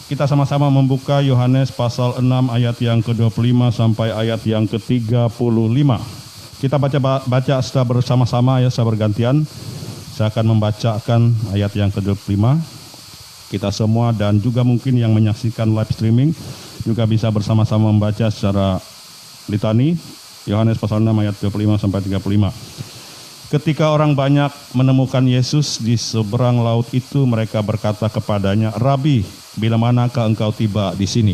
kita sama-sama membuka Yohanes pasal 6 ayat yang ke-25 sampai ayat yang ke-35. Kita baca secara bersama-sama ya, secara bergantian. Saya akan membacakan ayat yang ke-25. Kita semua dan juga mungkin yang menyaksikan live streaming juga bisa bersama-sama membaca secara litani. Yohanes pasal 6 ayat 25 sampai 35. Ketika orang banyak menemukan Yesus di seberang laut itu, mereka berkata kepadanya, "Rabi, bila manakah engkau tiba di sini?"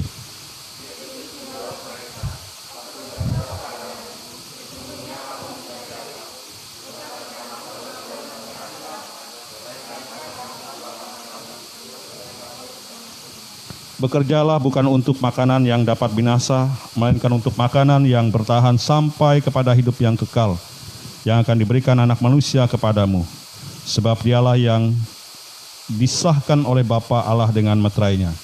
Bekerjalah bukan untuk makanan yang dapat binasa, melainkan untuk makanan yang bertahan sampai kepada hidup yang kekal, yang akan diberikan anak manusia kepadamu. Sebab dialah yang disahkan oleh Bapa Allah dengan meterainya.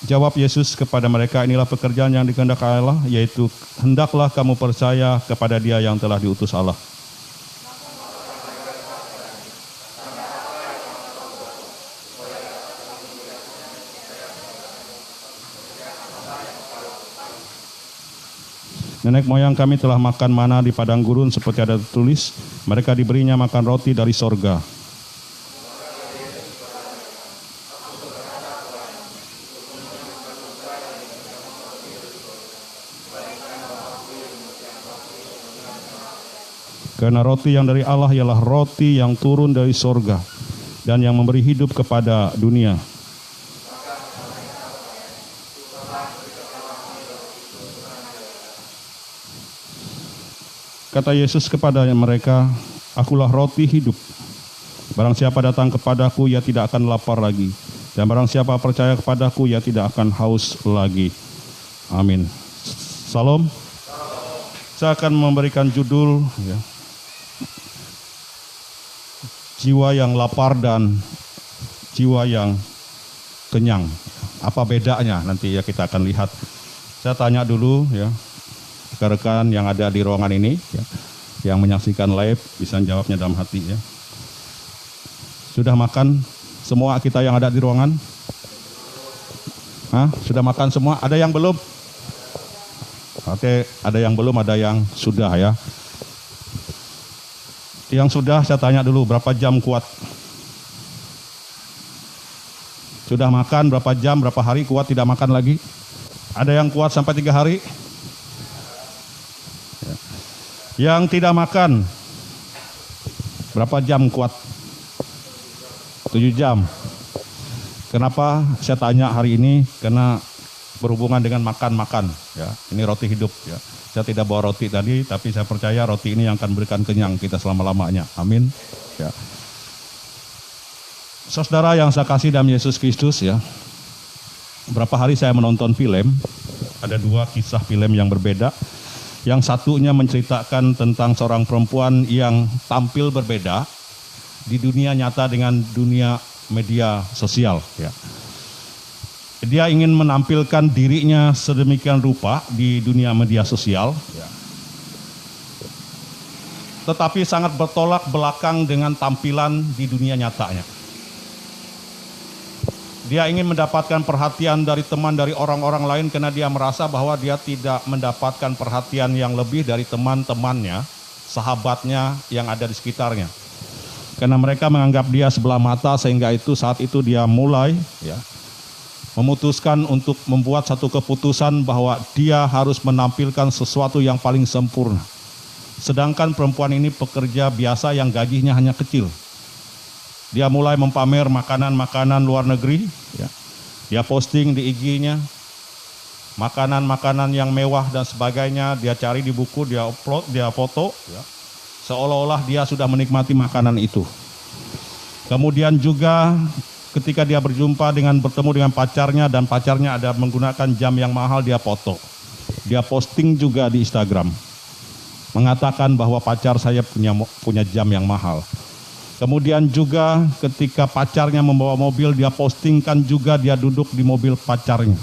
Jawab Yesus kepada mereka, "Inilah pekerjaan yang dikehendaki Allah, yaitu hendaklah kamu percaya kepada Dia yang telah diutus Allah." Nenek moyang kami telah makan mana di padang gurun seperti ada tertulis, mereka diberinya makan roti dari sorga. Karena roti yang dari Allah ialah roti yang turun dari sorga dan yang memberi hidup kepada dunia. Kata Yesus kepada mereka, "Akulah roti hidup. Barang siapa datang kepadaku, ia tidak akan lapar lagi. Dan barang siapa percaya kepadaku, ia tidak akan haus lagi." Amin. Salam. Saya akan memberikan judul, ya, jiwa yang lapar dan jiwa yang kenyang. Apa bedanya? Nanti ya kita akan lihat. Saya tanya dulu ya, rekan-rekan yang ada di ruangan ini, ya, yang menyaksikan live bisa jawabnya dalam hati ya. Sudah makan semua kita yang ada di ruangan? Hah? Sudah makan semua? Ada yang belum? Oke, ada yang belum, ada yang sudah ya. Yang sudah saya tanya dulu, berapa jam kuat? Sudah makan berapa jam, berapa hari kuat tidak makan lagi? Ada yang kuat sampai 3 hari? Yang tidak makan berapa jam kuat? 7 jam. Kenapa saya tanya hari ini? Karena berhubungan dengan makan-makan ya. Ini roti hidup ya. Saya tidak bawa roti tadi, tapi saya percaya roti ini yang akan berikan kenyang kita selama-lamanya. Amin. Ya. Saudara yang saya kasih dalam Yesus Kristus ya. Berapa hari saya menonton film, ada 2 kisah film yang berbeda. Yang satunya menceritakan tentang seorang perempuan yang tampil berbeda di dunia nyata dengan dunia media sosial. Ya. Dia ingin menampilkan dirinya sedemikian rupa di dunia media sosial. Ya. Tetapi sangat bertolak belakang dengan tampilan di dunia nyatanya. Dia ingin mendapatkan perhatian dari teman, dari orang-orang lain karena dia merasa bahwa dia tidak mendapatkan perhatian yang lebih dari teman-temannya, sahabatnya yang ada di sekitarnya. Karena mereka menganggap dia sebelah mata sehingga saat itu dia mulai ya, memutuskan untuk membuat satu keputusan bahwa dia harus menampilkan sesuatu yang paling sempurna. Sedangkan perempuan ini pekerja biasa yang gajinya hanya kecil. Dia mulai mempamer makanan-makanan luar negeri, ya. Dia posting di IG-nya, makanan-makanan yang mewah dan sebagainya, dia cari di buku, dia upload, dia foto, ya. Seolah-olah dia sudah menikmati makanan itu. Kemudian juga ketika dia bertemu dengan pacarnya dan pacarnya ada menggunakan jam yang mahal, dia foto. Dia posting juga di Instagram, mengatakan bahwa pacar saya punya jam yang mahal. Kemudian juga ketika pacarnya membawa mobil, dia postingkan juga dia duduk di mobil pacarnya.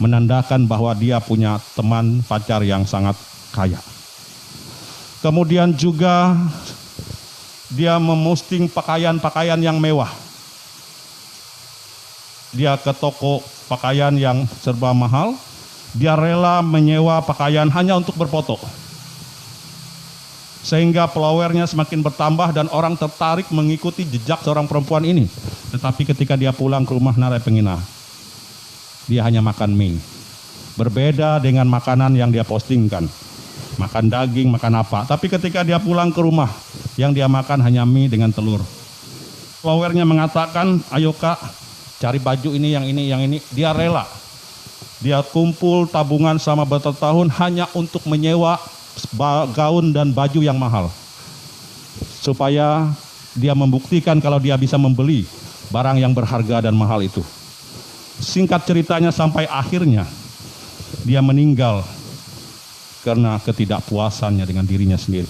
menandakan bahwa dia punya teman pacar yang sangat kaya. Kemudian juga dia memosting pakaian-pakaian yang mewah. Dia ke toko pakaian yang serba mahal, dia rela menyewa pakaian hanya untuk berfoto. Sehingga followernya semakin bertambah dan orang tertarik mengikuti jejak seorang perempuan ini. Tetapi ketika dia pulang ke rumah Narai Pengina, dia hanya makan mie. Berbeda dengan makanan yang dia postingkan. Makan daging, makan apa. Tapi ketika dia pulang ke rumah, yang dia makan hanya mie dengan telur. Followernya mengatakan, ayo kak, cari baju ini, yang ini, yang ini. Dia rela. Dia kumpul tabungan selama bertahun hanya untuk menyewa gaun dan baju yang mahal. Supaya dia membuktikan kalau dia bisa membeli barang yang berharga dan mahal itu. Singkat ceritanya sampai akhirnya dia meninggal karena ketidakpuasannya dengan dirinya sendiri.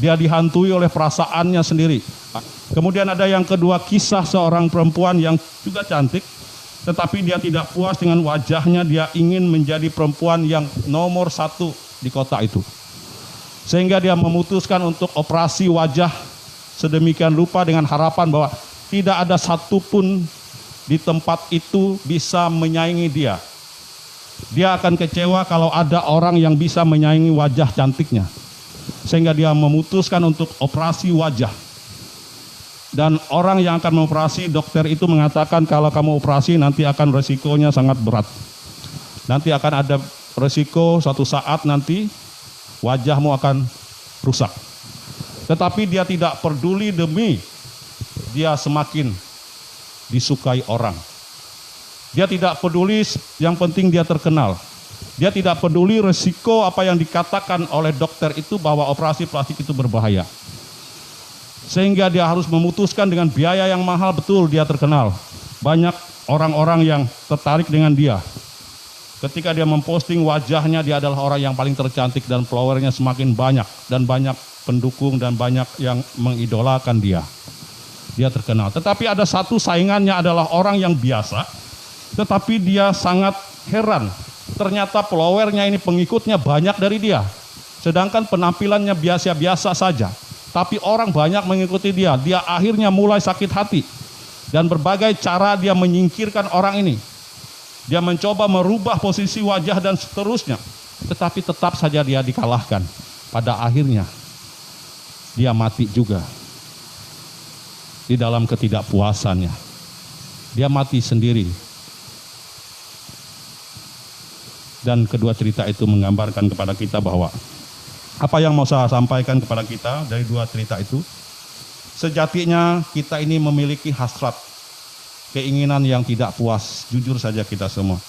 Dia dihantui oleh perasaannya sendiri. Kemudian ada yang kedua, kisah seorang perempuan yang juga cantik, tetapi dia tidak puas dengan wajahnya. Dia ingin menjadi perempuan yang nomor 1 di kota itu. Sehingga dia memutuskan untuk operasi wajah sedemikian rupa dengan harapan bahwa tidak ada satupun di tempat itu bisa menyaingi dia. Dia akan kecewa kalau ada orang yang bisa menyaingi wajah cantiknya. Sehingga dia memutuskan untuk operasi wajah. Dan orang yang akan mengoperasi, dokter itu mengatakan kalau kamu operasi nanti akan resikonya sangat berat. Nanti akan ada resiko suatu saat nanti wajahmu akan rusak. Tetapi dia tidak peduli demi dia semakin disukai orang. Dia tidak peduli, yang penting dia terkenal. Dia tidak peduli resiko apa yang dikatakan oleh dokter itu bahwa operasi plastik itu berbahaya. Sehingga dia harus memutuskan dengan biaya yang mahal, betul dia terkenal. Banyak orang-orang yang tertarik dengan dia. Ketika dia memposting wajahnya, dia adalah orang yang paling tercantik dan followernya semakin banyak. Dan banyak pendukung dan banyak yang mengidolakan dia. Dia terkenal. Tetapi ada satu saingannya adalah orang yang biasa. Tetapi dia sangat heran. Ternyata followernya ini pengikutnya banyak dari dia. Sedangkan penampilannya biasa-biasa saja. Tapi orang banyak mengikuti dia. Dia akhirnya mulai sakit hati. Dan berbagai cara dia menyingkirkan orang ini. Dia mencoba merubah posisi wajah dan seterusnya. Tetapi tetap saja dia dikalahkan. Pada akhirnya dia mati juga. Di dalam ketidakpuasannya. Dia mati sendiri. Dan kedua cerita itu menggambarkan kepada kita bahwa apa yang mau saya sampaikan kepada kita dari dua cerita itu, sejatinya kita ini memiliki hasrat, keinginan yang tidak puas. Jujur saja kita semua.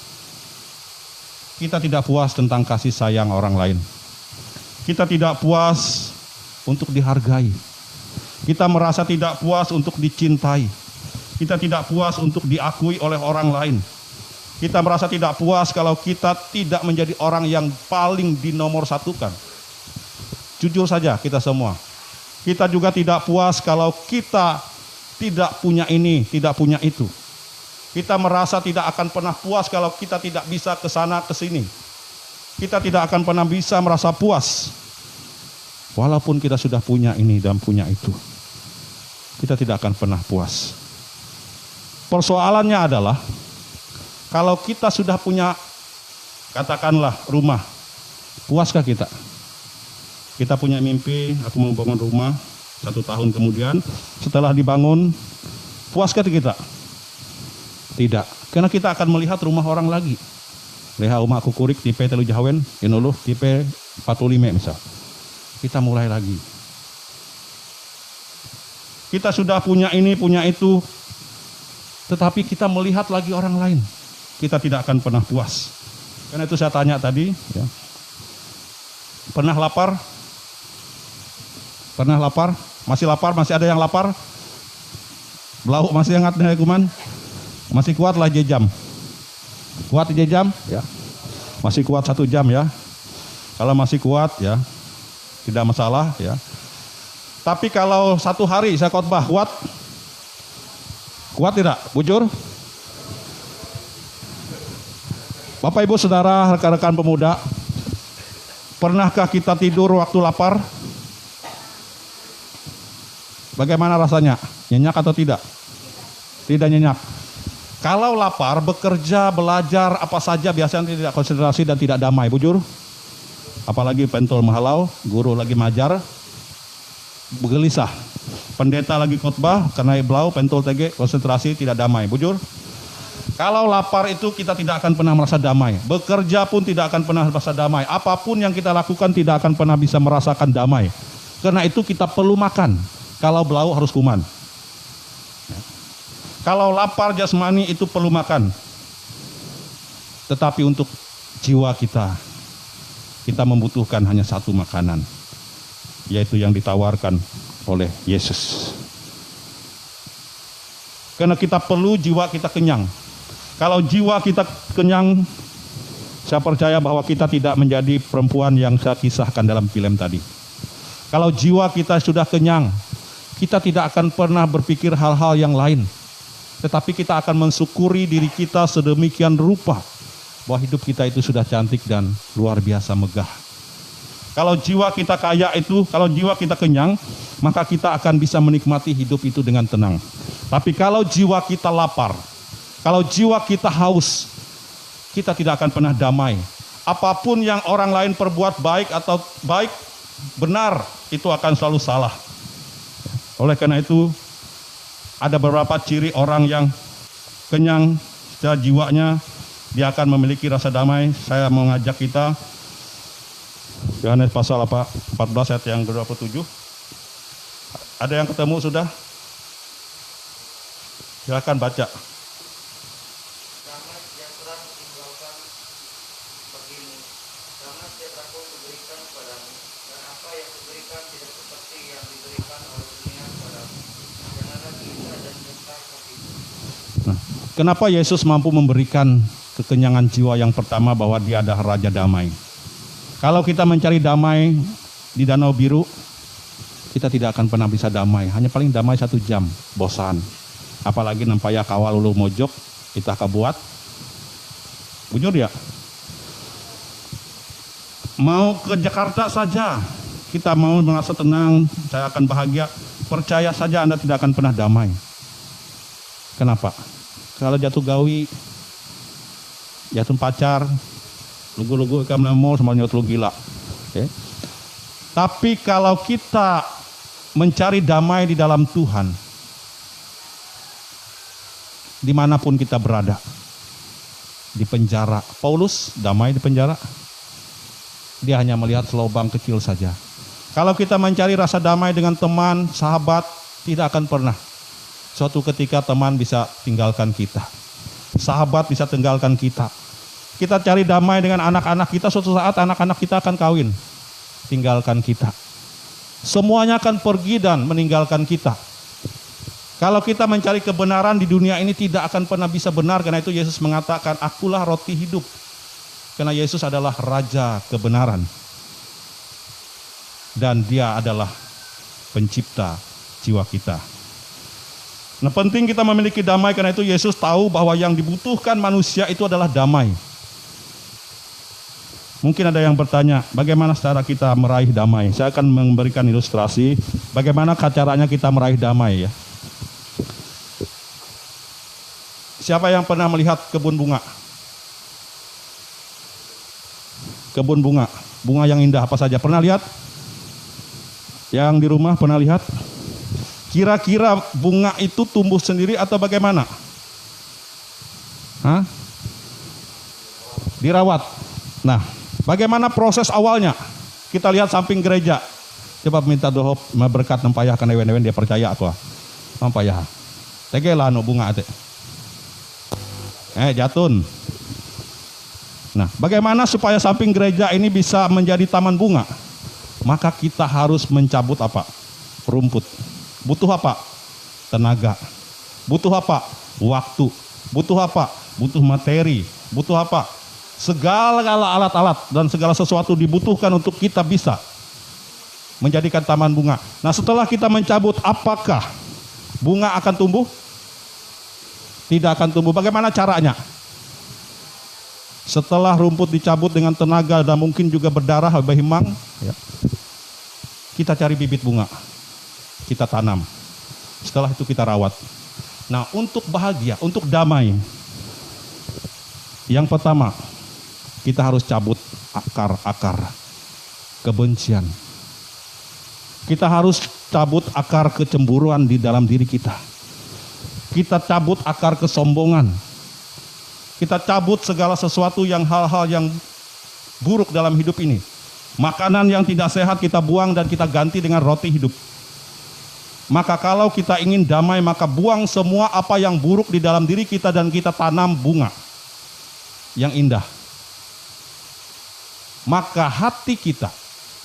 Kita tidak puas tentang kasih sayang orang lain. Kita tidak puas untuk dihargai. Kita merasa tidak puas untuk dicintai. Kita tidak puas untuk diakui oleh orang lain. Kita merasa tidak puas kalau kita tidak menjadi orang yang paling dinomorsatukan. Jujur saja kita semua. Kita juga tidak puas kalau kita tidak punya ini, tidak punya itu. Kita merasa tidak akan pernah puas kalau kita tidak bisa ke sana ke sini. Kita tidak akan pernah bisa merasa puas. Walaupun kita sudah punya ini dan punya itu. Kita tidak akan pernah puas. Persoalannya adalah kalau kita sudah punya, katakanlah rumah, puaskah kita? Kita punya mimpi, aku mau bangun rumah, 1 tahun kemudian, setelah dibangun, puaskah kita? Tidak, karena kita akan melihat rumah orang lagi. Leha rumah aku kurik, tipe telu jahawen, inuluh, tipe 45 misal. Kita mulai lagi. Kita sudah punya ini, punya itu, tetapi kita melihat lagi orang lain. Kita tidak akan pernah puas. Karena itu saya tanya tadi, ya. Pernah lapar? Pernah lapar? Masih lapar? Masih ada yang lapar? Belauk masih hangat nih kuman? Masih kuat lah jam. Kuat jam? Ya. Masih kuat 1 jam ya. Kalau masih kuat ya, tidak masalah ya. Tapi kalau 1 hari saya khotbah kuat? Kuat tidak? Bujur? Bapak Ibu Saudara, rekan-rekan pemuda, pernahkah kita tidur waktu lapar? Bagaimana rasanya? Nyenyak atau tidak? Tidak nyenyak. Kalau lapar, bekerja, belajar, apa saja biasanya tidak konsentrasi dan tidak damai, bujur. Apalagi pentol mahalau, guru lagi majar, gelisah. Pendeta lagi khotbah, karena blau, pentol tege, konsentrasi, tidak damai, bujur. Kalau lapar itu kita tidak akan pernah merasa damai. Bekerja pun tidak akan pernah merasa damai. Apapun yang kita lakukan tidak akan pernah bisa merasakan damai. Karena itu kita perlu makan. Kalau blau harus kuman. Kalau lapar jasmani itu perlu makan. Tetapi untuk jiwa kita membutuhkan hanya satu makanan. Yaitu yang ditawarkan oleh Yesus. Karena kita perlu jiwa kita kenyang. Kalau jiwa kita kenyang, saya percaya bahwa kita tidak menjadi perempuan yang saya kisahkan dalam film tadi. Kalau jiwa kita sudah kenyang, kita tidak akan pernah berpikir hal-hal yang lain. Tetapi kita akan mensyukuri diri kita sedemikian rupa bahwa hidup kita itu sudah cantik dan luar biasa megah. Kalau jiwa kita kaya itu, kalau jiwa kita kenyang, maka kita akan bisa menikmati hidup itu dengan tenang. Tapi kalau jiwa kita lapar, kalau jiwa kita haus, kita tidak akan pernah damai. Apapun yang orang lain perbuat baik atau baik, benar, itu akan selalu salah. Oleh karena itu, ada beberapa ciri orang yang kenyang secara jiwanya, dia akan memiliki rasa damai. Saya mau ngajak kita, Yohanes pasal 14 ayat yang ke-27. Ada yang ketemu sudah? Silakan baca. Kenapa Yesus mampu memberikan kekenyangan jiwa yang pertama bahwa dia adalah Raja Damai? Kalau kita mencari damai di Danau Biru, kita tidak akan pernah bisa damai. Hanya paling damai 1 jam, bosan. Apalagi nampaya kawal ulu mojok, kita kabuat. Bujur ya? Mau ke Jakarta saja, kita mau merasa tenang, saya akan bahagia. Percaya saja Anda tidak akan pernah damai. Kenapa? Kalau jatuh gawi, jatuh pacar, lugu-lugu ikan mall sama nyot lu gila. Okay. Tapi kalau kita mencari damai di dalam Tuhan, dimanapun kita berada, di penjara, Paulus damai di penjara, dia hanya melihat selobang kecil saja. Kalau kita mencari rasa damai dengan teman, sahabat, tidak akan pernah. Suatu ketika teman bisa tinggalkan kita, sahabat bisa tinggalkan kita. Kita cari damai dengan anak-anak kita, suatu saat anak-anak kita akan kawin, tinggalkan kita. Semuanya akan pergi dan meninggalkan kita. Kalau kita mencari kebenaran di dunia ini tidak akan pernah bisa benar, karena itu Yesus mengatakan, akulah roti hidup. Karena Yesus adalah Raja kebenaran. Dan dia adalah pencipta jiwa kita. Nah, penting kita memiliki damai, karena itu Yesus tahu bahwa yang dibutuhkan manusia itu adalah damai. Mungkin ada yang bertanya, bagaimana cara kita meraih damai? Saya akan memberikan ilustrasi bagaimana caranya kita meraih damai ya. Siapa yang pernah melihat kebun bunga? Kebun bunga, bunga yang indah apa saja? Pernah lihat? Yang di rumah pernah lihat? Kira-kira bunga itu tumbuh sendiri atau bagaimana? Hah? Dirawat. Nah, bagaimana proses awalnya? Kita lihat samping gereja. Coba minta doa berkat nempayah karena ewen-ewen dia percaya aku. Nempayah. Tegelah no bunga ate. Jatun. Nah, bagaimana supaya samping gereja ini bisa menjadi taman bunga? Maka kita harus mencabut apa? Rumput. Butuh apa? Tenaga. Butuh apa? Waktu. Butuh apa? Butuh materi. Butuh apa? Segala alat-alat dan segala sesuatu dibutuhkan untuk kita bisa menjadikan taman bunga. Nah, setelah kita mencabut, apakah bunga akan tumbuh? Tidak akan tumbuh. Bagaimana caranya? Setelah rumput dicabut dengan tenaga dan mungkin juga berdarah, berhimang, ya, kita cari bibit bunga, kita tanam. Setelah itu kita rawat. Nah, untuk bahagia, untuk damai, yang pertama, kita harus cabut akar-akar kebencian. Kita harus cabut akar kecemburuan di dalam diri kita. Kita cabut akar kesombongan. Kita cabut segala sesuatu yang hal-hal yang buruk dalam hidup ini. Makanan yang tidak sehat kita buang dan kita ganti dengan roti hidup. Maka kalau kita ingin damai, maka buang semua apa yang buruk di dalam diri kita dan kita tanam bunga yang indah. Maka hati kita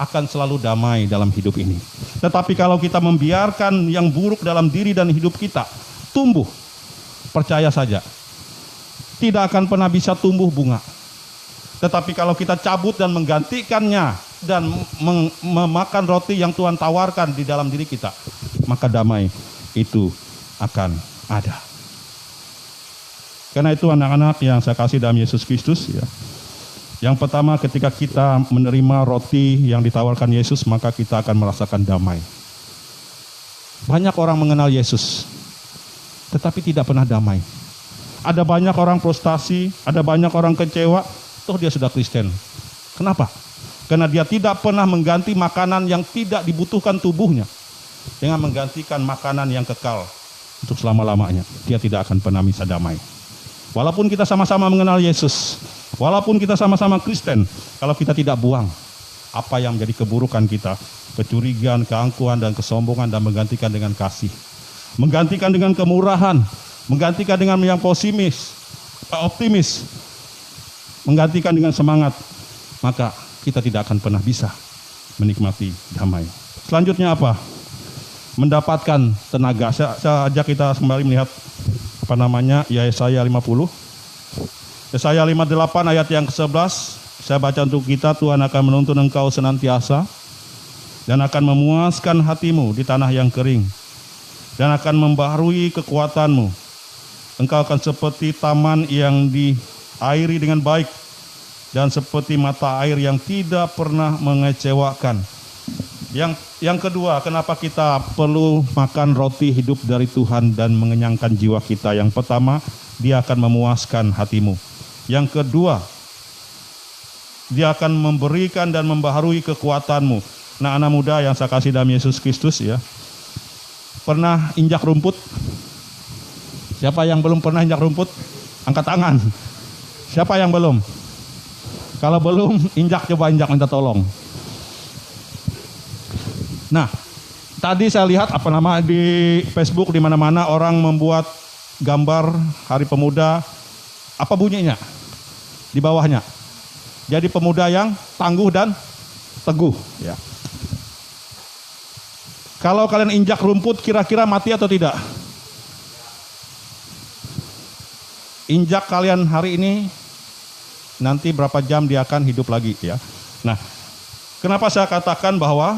akan selalu damai dalam hidup ini. Tetapi kalau kita membiarkan yang buruk dalam diri dan hidup kita tumbuh, percaya saja, tidak akan pernah bisa tumbuh bunga. Tetapi kalau kita cabut dan menggantikannya dan memakan roti yang Tuhan tawarkan di dalam diri kita, maka damai itu akan ada. Karena itu anak-anak yang saya kasih dalam Yesus Kristus, ya. Yang pertama, ketika kita menerima roti yang ditawarkan Yesus, maka kita akan merasakan damai. Banyak orang mengenal Yesus, tetapi tidak pernah damai. Ada banyak orang frustasi, ada banyak orang kecewa, toh dia sudah Kristen. Kenapa? Karena dia tidak pernah mengganti makanan yang tidak dibutuhkan tubuhnya dengan menggantikan makanan yang kekal untuk selama-lamanya. Dia tidak akan pernah bisa damai. Walaupun kita sama-sama mengenal Yesus, walaupun kita sama-sama Kristen, kalau kita tidak buang apa yang menjadi keburukan kita, kecurigaan, keangkuhan, dan kesombongan, dan menggantikan dengan kasih, menggantikan dengan kemurahan, menggantikan dengan yang optimis, menggantikan dengan semangat, maka kita tidak akan pernah bisa menikmati damai. Selanjutnya apa? Mendapatkan tenaga. Saya ajak kita kembali melihat Yesaya 50. Yesaya 58 ayat yang ke-11. Saya baca untuk kita. Tuhan akan menuntun engkau senantiasa dan akan memuaskan hatimu di tanah yang kering dan akan membaharui kekuatanmu. Engkau akan seperti taman yang diairi dengan baik dan seperti mata air yang tidak pernah mengecewakan. Yang kedua, kenapa kita perlu makan roti hidup dari Tuhan dan mengenyangkan jiwa kita? Yang pertama, dia akan memuaskan hatimu. Yang kedua, dia akan memberikan dan membaharui kekuatanmu. Nah, anak muda yang saya kasih dalam Yesus Kristus, ya, pernah injak rumput? Siapa yang belum pernah injak rumput? Angkat tangan. Siapa yang belum? Kalau belum, coba injak, minta tolong. Nah, tadi saya lihat di Facebook, di mana-mana orang membuat gambar Hari Pemuda. Apa bunyinya? Di bawahnya. Jadi pemuda yang tangguh dan teguh, ya. Kalau kalian injak rumput, kira-kira mati atau tidak? Injak kalian hari ini, nanti berapa jam dia akan hidup lagi, ya. Nah, kenapa saya katakan bahwa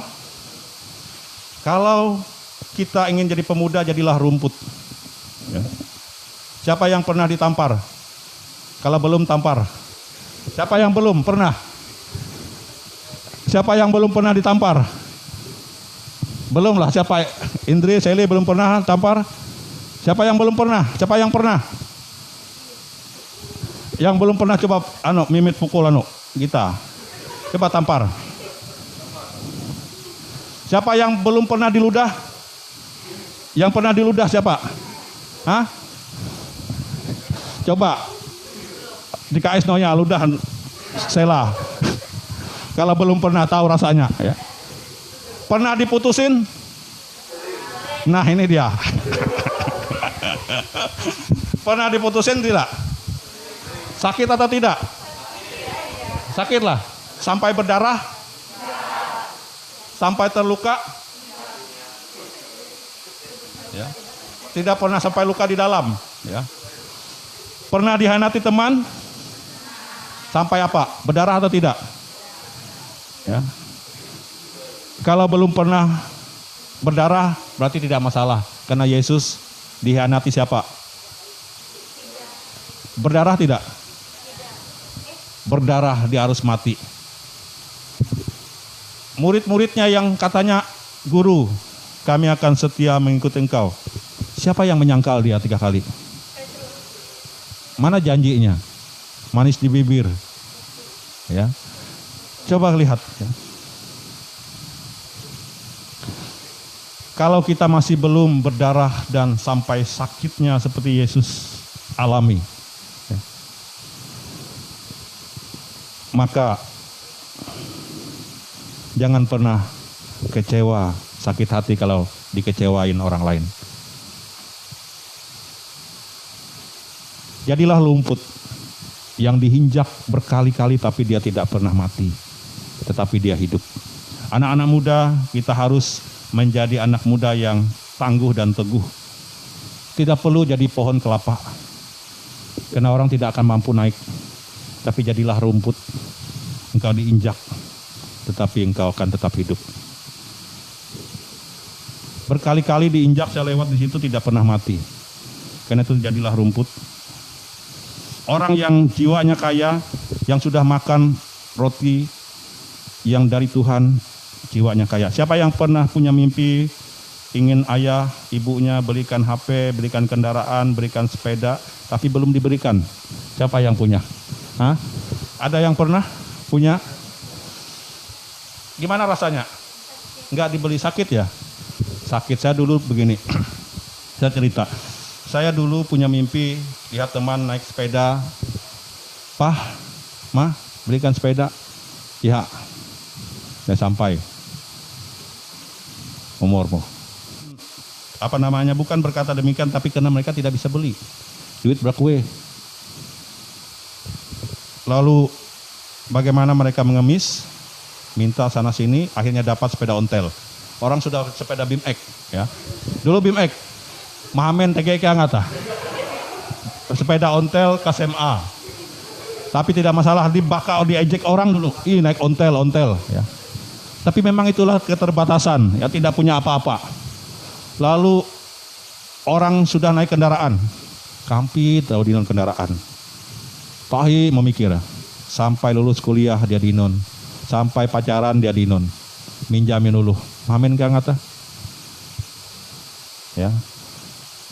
kalau kita ingin jadi pemuda, jadilah rumput, ya. Siapa yang pernah ditampar? Kalau belum, tampar. Siapa yang belum pernah? Siapa yang belum pernah ditampar? Belum lah. Siapa? Indri, Sally belum pernah tampar? Siapa yang belum pernah? Siapa yang pernah? Yang belum pernah coba mimit pukul kita. Coba tampar. Siapa yang belum pernah diludah? Yang pernah diludah siapa? Hah? Coba di KS Noya ludah Sela. Kalau belum pernah tahu rasanya, ya. Pernah diputusin? Nah, ini dia. Pernah diputusin tidak? Sakit atau tidak? Sakit lah. Sampai berdarah? Sampai terluka? Ya. Tidak pernah sampai luka di dalam, ya. Pernah dihianati teman? Sampai apa? Berdarah atau tidak? Ya. Kalau belum pernah berdarah, berarti tidak masalah. Karena Yesus dihianati siapa? Berdarah tidak? berdarah dia harus mati. Murid-muridnya yang katanya, guru, kami akan setia mengikuti engkau. Siapa yang menyangkal dia 3 kali? Mana janjinya? Manis di bibir. Ya. Coba lihat. Ya. Kalau kita masih belum berdarah dan sampai sakitnya seperti Yesus alami, ya, maka jangan pernah kecewa, sakit hati kalau dikecewain orang lain. Jadilah lumput yang diinjak berkali-kali tapi dia tidak pernah mati, tetapi dia hidup. Anak-anak muda, kita harus menjadi anak muda yang tangguh dan teguh. Tidak perlu jadi pohon kelapa, karena orang tidak akan mampu naik. Tapi jadilah rumput, engkau diinjak, tetapi engkau akan tetap hidup. Berkali-kali diinjak, saya lewat di situ tidak pernah mati. Karena itu jadilah rumput. Orang yang jiwanya kaya, yang sudah makan roti yang dari Tuhan, jiwanya kaya. Siapa yang pernah punya mimpi ingin ayah, ibunya belikan HP, belikan kendaraan, berikan sepeda, tapi belum diberikan? Siapa yang punya? Hah? Ada yang pernah punya? Gimana rasanya? Enggak dibeli, sakit ya? Sakit. Saya dulu begini, saya cerita. Saya dulu punya mimpi lihat teman naik sepeda. Pah, Ma, belikan sepeda. Ya, saya sampai. Umurmu. Apa namanya, bukan berkata demikian, tapi karena mereka tidak bisa beli. Duit berkue. Lalu bagaimana mereka mengemis, minta sana sini, akhirnya dapat sepeda ontel. Orang sudah sepeda BMX, ya. Dulu BMX, mahamen TGK ngata. Sepeda ontel ke SMA. Tapi tidak masalah, dibakar, diejek orang dulu. Ih, naik ontel, ya. Tapi memang itulah keterbatasan, ya, tidak punya apa-apa. Lalu orang sudah naik kendaraan, kampit tahu dinon kendaraan. Tahi memikir, sampai lulus kuliah dia dinon, sampai pacaran dia dinon, minjamin dulu, mamen gak ngata, ya,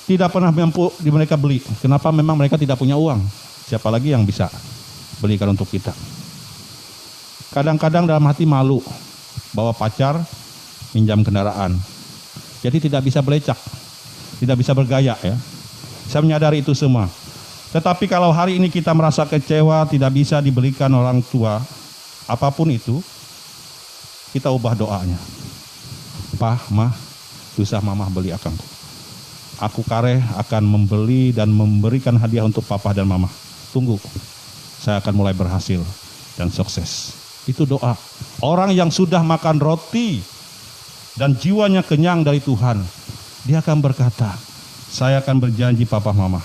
tidak pernah mampu di mereka beli. Kenapa? Memang mereka tidak punya uang. Siapa lagi yang bisa belikan untuk kita? Kadang-kadang dalam hati malu, bawa pacar, minjam kendaraan. Jadi tidak bisa belecak, tidak bisa bergaya, ya. Saya menyadari itu semua. Tetapi kalau hari ini kita merasa kecewa, tidak bisa dibelikan orang tua, apapun itu, kita ubah doanya. Pah, Mah, susah Mamah beli akangku. Aku kareh akan membeli dan memberikan hadiah untuk Papa dan Mama. Tunggu, saya akan mulai berhasil dan sukses. Itu doa. Orang yang sudah makan roti dan jiwanya kenyang dari Tuhan, dia akan berkata, saya akan berjanji Papa Mama,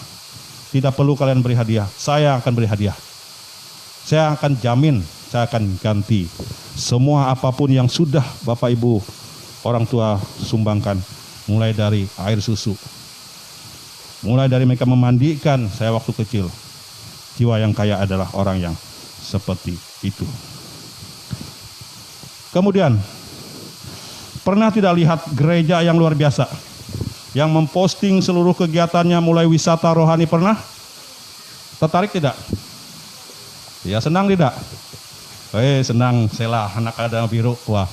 tidak perlu kalian beri hadiah, saya akan beri hadiah. Saya akan jamin, saya akan ganti semua apapun yang sudah Bapak Ibu orang tua sumbangkan, mulai dari air susu, mulai dari mereka memandikan saya waktu kecil. Jiwa yang kaya adalah orang yang seperti itu. Kemudian, pernah tidak lihat gereja yang luar biasa, yang memposting seluruh kegiatannya mulai wisata rohani, pernah? Tertarik tidak? Ya, senang tidak? Senang, selah, anak ada biru. Wah.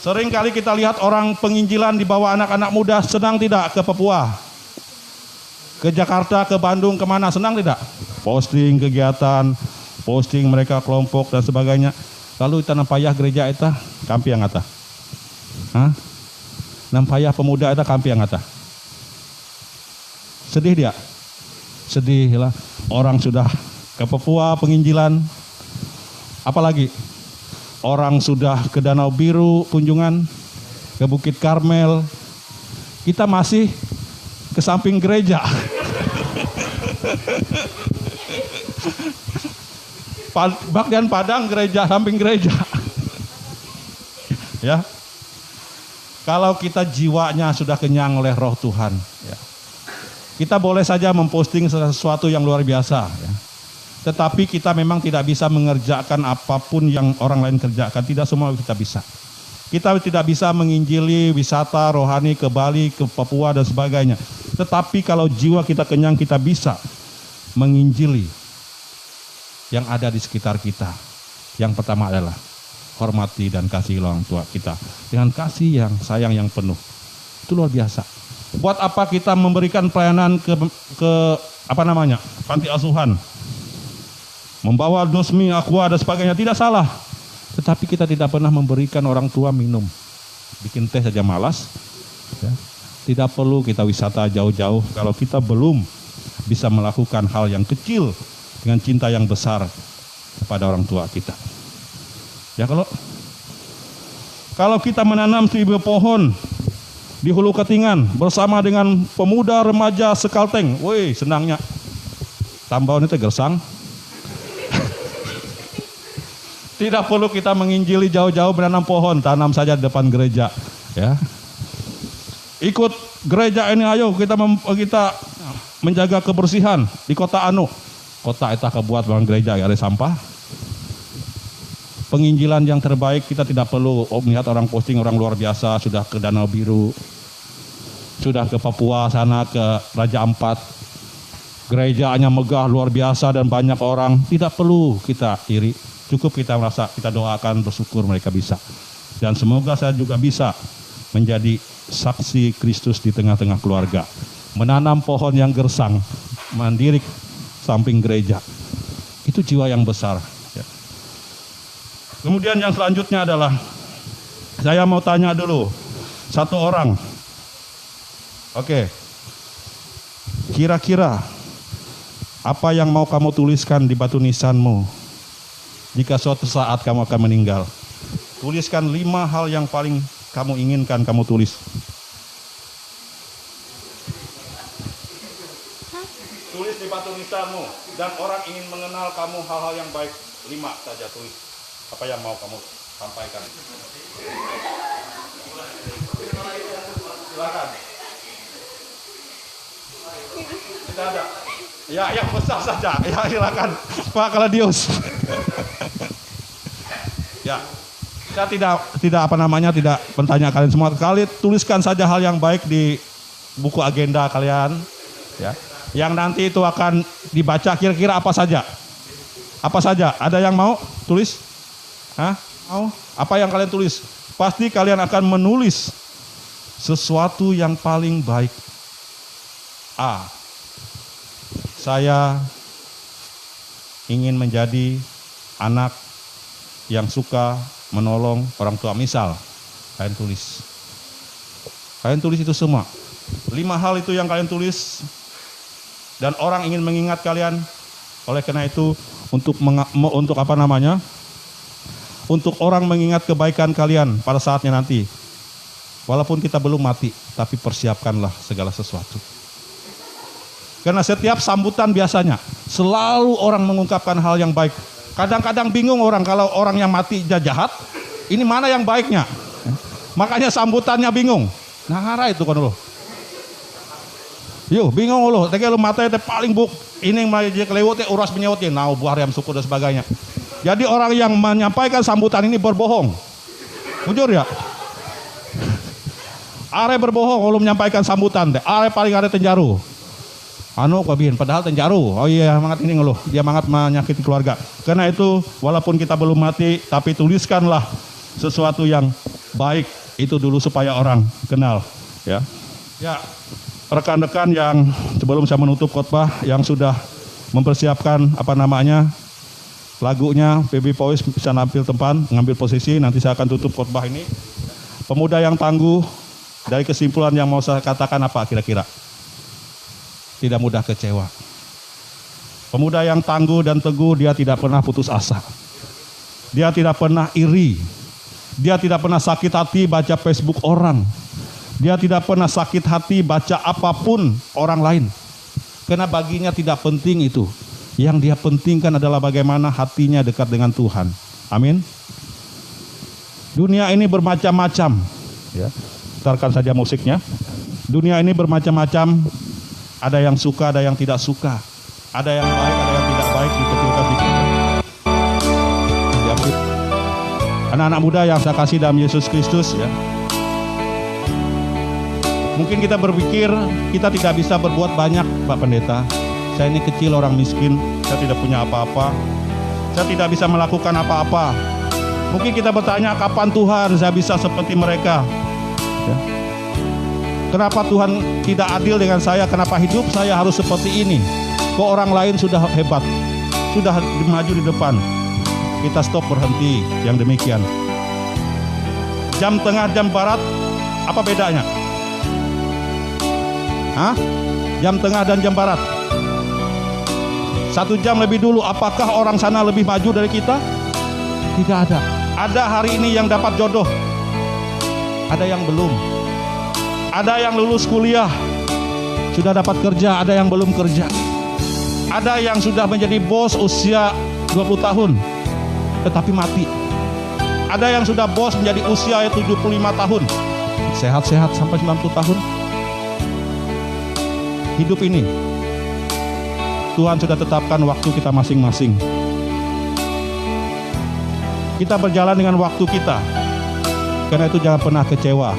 Sering kali kita lihat orang penginjilan dibawa anak-anak muda, senang tidak ke Papua? Ke Jakarta, ke Bandung, kemana? Senang tidak? Posting kegiatan, posting mereka kelompok dan sebagainya. Lalu kita nampayah gereja itu, kampi yang ngata. Hah? Nampayah pemuda itu kampi yang ngata. Sedih dia? Sedih lah. Orang sudah ke Papua penginjilan. Apalagi? Orang sudah ke Danau Biru kunjungan, ke Bukit Karmel. Kita masih ke samping gereja. Bagian Padang gereja, samping gereja. Ya. Kalau kita jiwanya sudah kenyang oleh roh Tuhan, ya, kita boleh saja memposting sesuatu yang luar biasa, ya. Tetapi kita memang tidak bisa mengerjakan apapun yang orang lain kerjakan. Tidak semua kita bisa. Kita tidak bisa menginjili wisata rohani ke Bali, ke Papua dan sebagainya. Tetapi kalau jiwa kita kenyang, kita bisa menginjili yang ada di sekitar kita. Yang pertama adalah hormati dan kasih orang tua kita dengan kasih yang sayang yang penuh. Itu luar biasa. Buat apa kita memberikan pelayanan ke panti asuhan, membawa nosmi, aqua dan sebagainya, tidak salah. Tetapi kita tidak pernah memberikan orang tua minum. Bikin teh saja malas. Ya. Tidak perlu kita wisata jauh-jauh kalau kita belum bisa melakukan hal yang kecil dengan cinta yang besar kepada orang tua kita. Ya, kalau kita menanam 1000 pohon di Hulu Ketingan bersama dengan pemuda remaja Sekalteng, woi senangnya. Tambahnya teh gersang. Tidak perlu kita menginjili jauh-jauh menanam pohon, tanam saja di depan gereja, ya. Ikut gereja ini, ayo kita menjaga kebersihan di kota anu. Kota eta kebuat bang gereja ada sampah. Penginjilan yang terbaik kita tidak perlu melihat orang posting orang luar biasa sudah ke Danau Biru, sudah ke Papua sana ke Raja Ampat. Gerejanya megah luar biasa dan banyak orang. Tidak perlu kita iri. Cukup kita merasa, kita doakan, bersyukur mereka bisa. Dan semoga saya juga bisa menjadi saksi Kristus di tengah-tengah keluarga. Menanam pohon yang gersang, mandiri samping gereja. Itu jiwa yang besar. Ya. Kemudian yang selanjutnya adalah, saya mau tanya dulu, satu orang. Oke. Kira-kira, apa yang mau kamu tuliskan di batu nisanmu? Jika suatu saat kamu akan meninggal, tuliskan 5 hal yang paling kamu inginkan kamu tulis. Tulis di batu nisanmu, dan orang ingin mengenal kamu hal-hal yang baik. 5 saja tulis. Apa yang mau kamu sampaikan? Silakan. Tidak ada. Ya, yang besar saja. Ya, silakan. Pak Kaladius. Ya, saya tidak bertanya kalian semua. Kalian tuliskan saja hal yang baik di buku agenda kalian, ya. Yang nanti itu akan dibaca kira-kira apa saja? Apa saja? Ada yang mau tulis? Hah? Mau? Apa yang kalian tulis? Pasti kalian akan menulis sesuatu yang paling baik. A. Saya ingin menjadi anak yang suka menolong orang tua. Misal, kalian tulis. Kalian tulis itu semua. 5 hal itu yang kalian tulis. Dan orang ingin mengingat kalian. Oleh karena itu, untuk orang mengingat kebaikan kalian pada saatnya nanti. Walaupun kita belum mati, tapi persiapkanlah segala sesuatu. Karena setiap sambutan biasanya selalu orang mengungkapkan hal yang baik. Kadang-kadang bingung orang kalau orang yang mati jahat, ini mana yang baiknya? Makanya sambutannya bingung. Nah, ngara itu kan lo. Yuk, bingung lo. Tege lo mata itu paling buk. Ini yang mau kelewat ya uras menyewot ya. Nah, buah ayam suku dan sebagainya. Jadi orang yang menyampaikan sambutan ini berbohong. Jujur ya. Are berbohong kalau menyampaikan sambutan. Are paling are tenjaru. Padahal tenjaru. Oh iya, mangat ini ngeluh. Dia mangat menyakiti keluarga. Karena itu, walaupun kita belum mati, tapi tuliskanlah sesuatu yang baik itu dulu supaya orang kenal. Ya, rekan-rekan yang sebelum saya menutup khotbah yang sudah mempersiapkan lagunya, Baby Boys bisa nampil tempat, mengambil posisi. Nanti saya akan tutup khotbah ini. Pemuda yang tangguh, dari kesimpulan yang mau saya katakan apa kira-kira? Tidak mudah kecewa. Pemuda yang tangguh dan teguh, dia tidak pernah putus asa. Dia tidak pernah iri. Dia tidak pernah sakit hati baca Facebook orang. Dia tidak pernah sakit hati baca apapun orang lain. Karena baginya tidak penting itu. Yang dia pentingkan adalah bagaimana hatinya dekat dengan Tuhan. Amin. Dunia ini bermacam-macam. Ya, putarkan saja musiknya. Dunia ini bermacam-macam. Ada yang suka, ada yang tidak suka. Ada yang baik, ada yang tidak baik, dikucilkan Anak-anak muda yang saya kasih dalam Yesus Kristus ya. Mungkin kita berpikir kita tidak bisa berbuat banyak, Pak Pendeta. Saya ini kecil, orang miskin, saya tidak punya apa-apa. Saya tidak bisa melakukan apa-apa. Mungkin kita bertanya, kapan Tuhan saya bisa seperti mereka? Ya. Kenapa Tuhan tidak adil dengan saya? Kenapa hidup saya harus seperti ini? Kok orang lain sudah hebat, sudah maju di depan? Kita stop, berhenti yang demikian. Jam tengah, jam barat, apa bedanya? Jam tengah dan jam barat. 1 jam lebih dulu, apakah orang sana lebih maju dari kita? Tidak ada. Ada hari ini yang dapat jodoh, ada yang belum. Ada yang lulus kuliah, sudah dapat kerja, ada yang belum kerja. Ada yang sudah menjadi bos usia 20 tahun, tetapi mati. Ada yang sudah bos menjadi usia 75 tahun, sehat-sehat sampai 90 tahun. Hidup ini Tuhan sudah tetapkan waktu kita masing-masing. Kita berjalan dengan waktu kita. Karena itu jangan pernah kecewa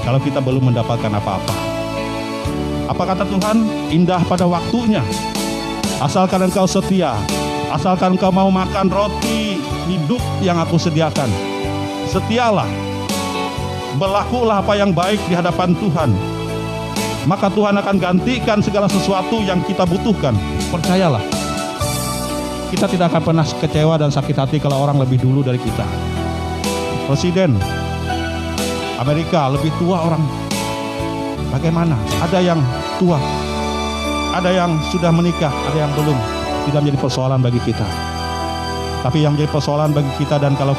kalau kita belum mendapatkan apa-apa. Apa kata Tuhan? Indah pada waktunya. Asalkan engkau setia, asalkan engkau mau makan roti hidup yang aku sediakan. Setialah, berlakulah apa yang baik di hadapan Tuhan. Maka Tuhan akan gantikan segala sesuatu yang kita butuhkan. Percayalah. Kita tidak akan pernah kecewa dan sakit hati kalau orang lebih dulu dari kita. Presiden Amerika lebih tua orang. Bagaimana? Ada yang tua, ada yang sudah menikah, ada yang belum. Tidak menjadi persoalan bagi kita. Tapi yang menjadi persoalan bagi kita, dan kalau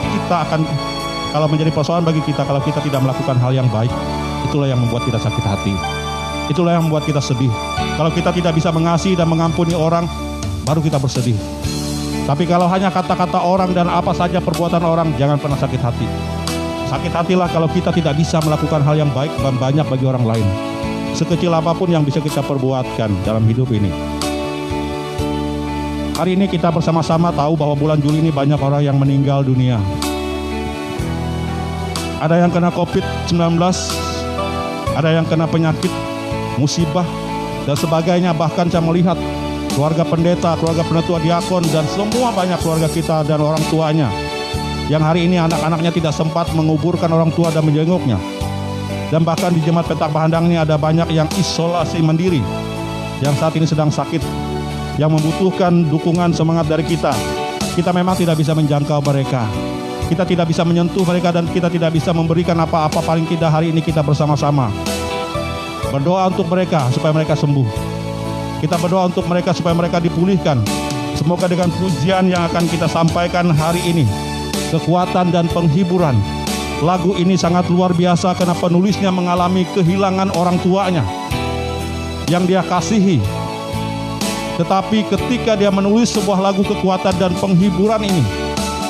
menjadi persoalan bagi kita kalau kita tidak melakukan hal yang baik, itulah yang membuat kita sakit hati. Itulah yang membuat kita sedih. Kalau kita tidak bisa mengasihi dan mengampuni orang, baru kita bersedih. Tapi kalau hanya kata-kata orang dan apa saja perbuatan orang, jangan pernah sakit hati. Sakit hatilah kalau kita tidak bisa melakukan hal yang baik dan banyak bagi orang lain. Sekecil apapun yang bisa kita perbuatkan dalam hidup ini. Hari ini kita bersama-sama tahu bahwa bulan Juli ini banyak orang yang meninggal dunia. Ada yang kena COVID-19, ada yang kena penyakit, musibah, dan sebagainya. Bahkan saya melihat keluarga pendeta, keluarga penatua diakon, dan semua banyak keluarga kita dan orang tuanya yang hari ini anak-anaknya tidak sempat menguburkan orang tua dan menjenguknya. Dan bahkan di Jemaat Petak Bahandang ini ada banyak yang isolasi mandiri, yang saat ini sedang sakit, yang membutuhkan dukungan semangat dari kita. Kita memang tidak bisa menjangkau mereka, kita tidak bisa menyentuh mereka, dan kita tidak bisa memberikan apa-apa. Paling tidak hari ini kita bersama-sama berdoa untuk mereka supaya mereka sembuh. Kita berdoa untuk mereka supaya mereka dipulihkan. Semoga dengan pujian yang akan kita sampaikan hari ini, kekuatan dan penghiburan. Lagu ini sangat luar biasa karena penulisnya mengalami kehilangan orang tuanya yang dia kasihi. Tetapi ketika dia menulis sebuah lagu kekuatan dan penghiburan ini,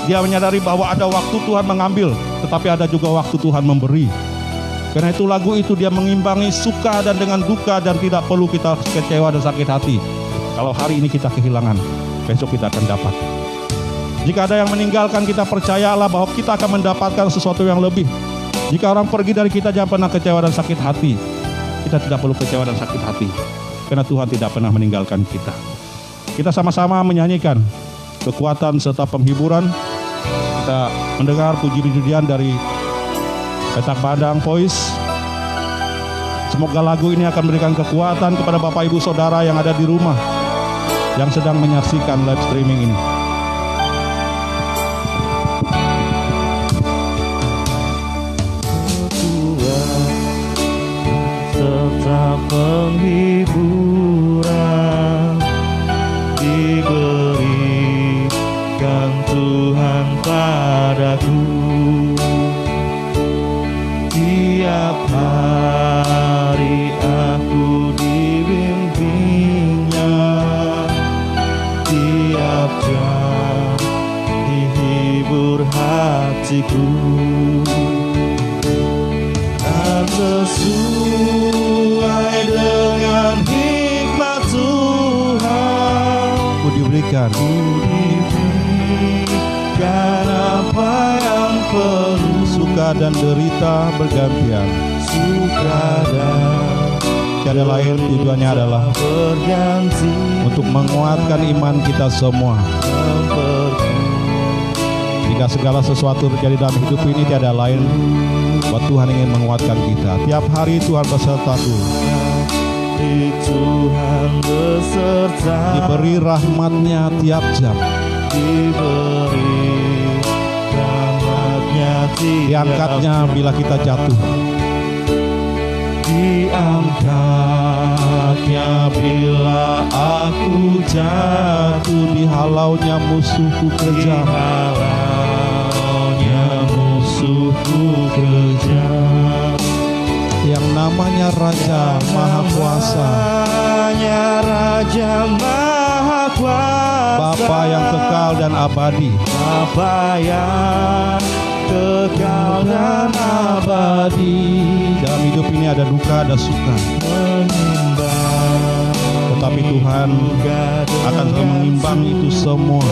dia menyadari bahwa ada waktu Tuhan mengambil, tetapi ada juga waktu Tuhan memberi. Karena itu lagu itu dia mengimbangi suka dan dengan duka, dan tidak perlu kita kecewa dan sakit hati. Kalau hari ini kita kehilangan, besok kita akan dapat. Jika ada yang meninggalkan, kita percayalah bahwa kita akan mendapatkan sesuatu yang lebih. Jika orang pergi dari kita, jangan pernah kecewa dan sakit hati. Kita tidak perlu kecewa dan sakit hati, karena Tuhan tidak pernah meninggalkan kita. Kita sama-sama menyanyikan kekuatan serta penghiburan. Kita mendengar puji-pujian dari Petak Bahandang Voice. Semoga lagu ini akan memberikan kekuatan kepada Bapak Ibu Saudara yang ada di rumah, yang sedang menyaksikan live streaming ini. Serta penghiburan diberikan Tuhan padaku. Tiap hari aku dibimbingnya, tiap jam dihibur hatiku. Dan sesuai dengan hikmat Tuhan, ku diberikan apa yang suka dan derita bergantian. Suka dan Tiada lain tujuannya adalah berganti untuk menguatkan iman kita semua. Jika segala sesuatu terjadi dalam hidup ini, tiada lain bahwa Tuhan ingin menguatkan kita. Tiap hari Tuhan besertaku, Tuhan beserta, diberi rahmat-Nya tiap jam, diberi rahmat-Nya tiap diangkatnya bila kita jatuh, diangkatnya bila aku jatuh, dihalaunya musuhku kejam, dihalaunya musuhku kejam. yang namanya Raja Maha Kuasa, Namanya Raja Maha Kuasa, Bapa yang kekal dan abadi, Bapa yang kekal dan abadi. dalam hidup ini ada duka, ada suka, Menimbang, tetapi Tuhan akan selalu mengimbang itu semua.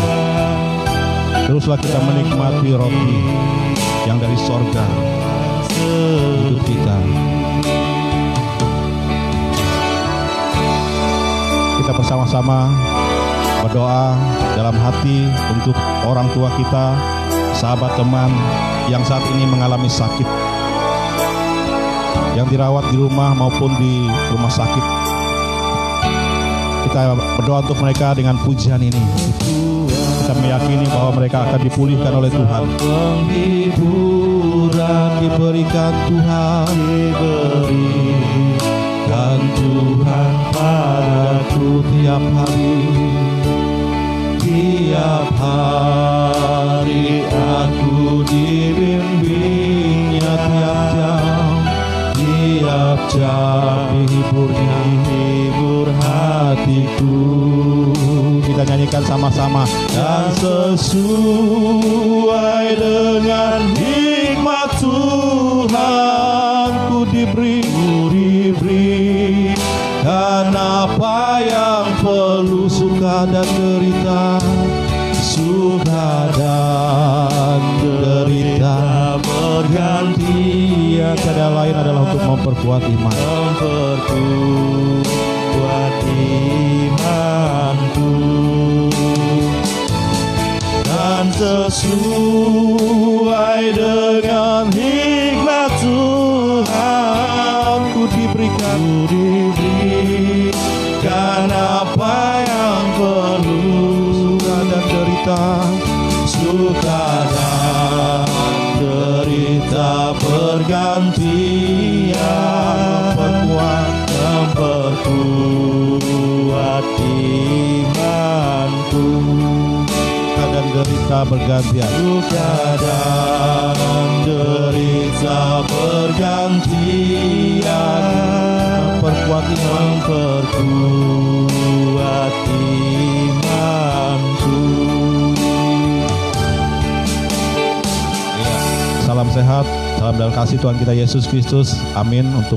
Teruslah kita menikmati roti yang dari sorga hidup kita. Kita bersama-sama berdoa dalam hati untuk orang tua kita, sahabat teman yang saat ini mengalami sakit, yang dirawat di rumah maupun di rumah sakit. Kita berdoa untuk mereka dengan pujian ini. Kita meyakini bahwa mereka akan dipulihkan oleh Tuhan. Penghiburan Diberikan Tuhan, diberikan Tuhan padaku tiap hari. tiap hari. Aku dibimbingnya tiap jam Dihiburnya, hibur hatiku. kita nyanyikan sama-sama. Dan sesuai dengan hikmat Tuhan ku diberi dan apa yang perlu, Suka dan derita, suka dan derita berganti. tiada lain adalah untuk memperkuat iman. Memperkuat imanku. Dan sesuai dengan hikmat Tuhan ku diberikan apa yang perlu. Suka dan derita, Suka dan derita bergantian, memperkuat imanku. suka dan derita bergantian. Suka dan derita bergantian, Memperkuat iman. memperkuat imanku. Salam sehat, salam dalam kasih Tuhan kita Yesus Kristus. Amin. Untuk